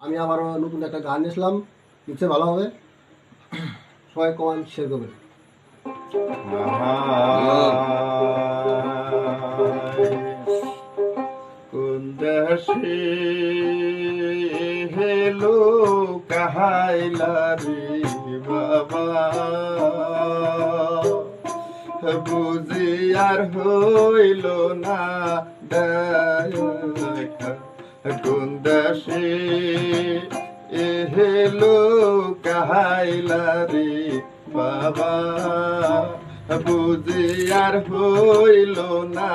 আমি আবারও নতুন একটা গান নিয়েছিলাম, নিশ্চয়ই ভালো হবে, সবাই কমেন্ট শেয়ার করবেন। কোন দেশে হেলো কাহাইলা রে বাবা, বুঝি আর হইল না দেখা। কোন দেশে হেলো কাহাইলা রে বাবা, বুঝি আর হইল না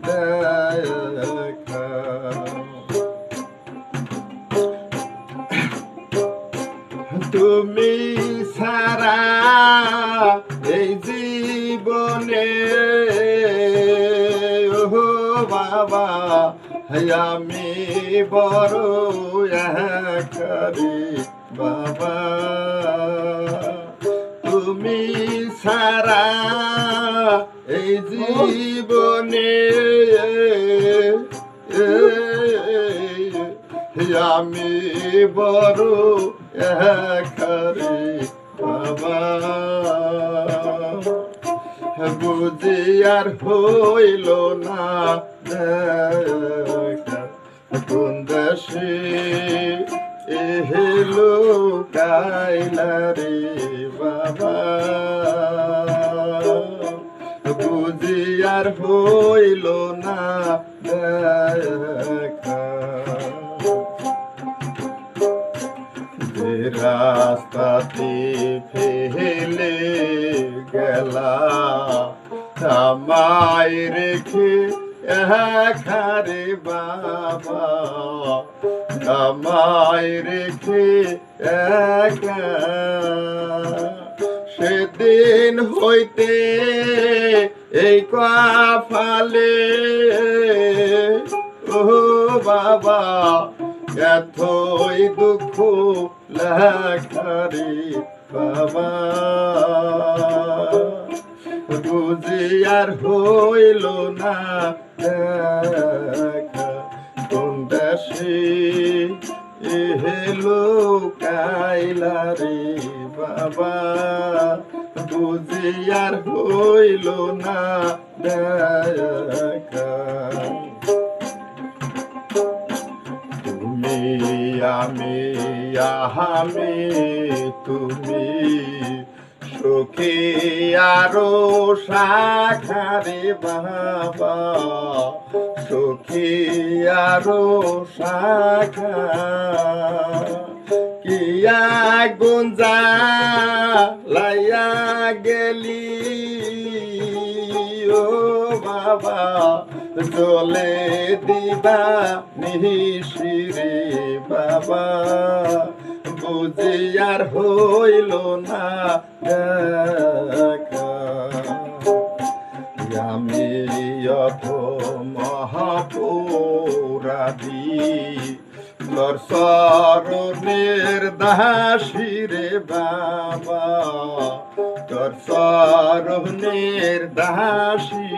দেখা। তুমি সারা এই জীবনে ও বাবা, আমি বড় একারি বাবা। তুমি সারা এই জীবনে আমি বড় একারি বাবা, বুঝি আর হইল না দেখা। কোন দেশে হেলো কাইলা রে বাবা, বুঝি আর হইল না দেখা। যে রাস্তাতে ফেলে গেলা আমায় রেখে একারে বাবা, আমায় রেখে একা। সেদিন হইতে এই কপালে ও বাবা, এতই দুঃখ লেখারে বাবা, বুঝি আর হইল না দেখা। কোন দেশে হেলো কাইলা রে বাবা, বুঝি আর হইল না দেখা। তুমি আমি তুমি সুখী আরো সাখারে বাবা, সুখী আরো শাখা। কিয়া গুঞ্জা লাইয়া গেলি ও বাবা, জলে দিবা নিশিরে বাবা, বুঝি আর হইল না দেখা। আমি অথ মহাপুরাধি তোর চরণের দাসী রে বাবা, তোর চরণের দাসী।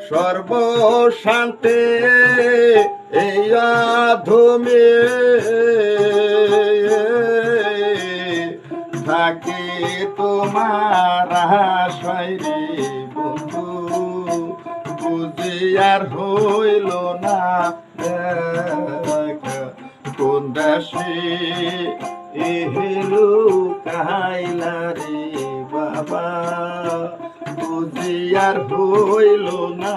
সর্বশান্তে এই অধমে থাকে তোমার আশায় রে বন্ধু, বুঝি আর হইল না দেখা। কোন দেশে হেলো কাইলা রে বাবা, বুঝি আর হইল না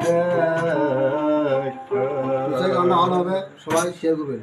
দেখা। গানটা ভালো হবে, সবাই শেয়ার করবেন।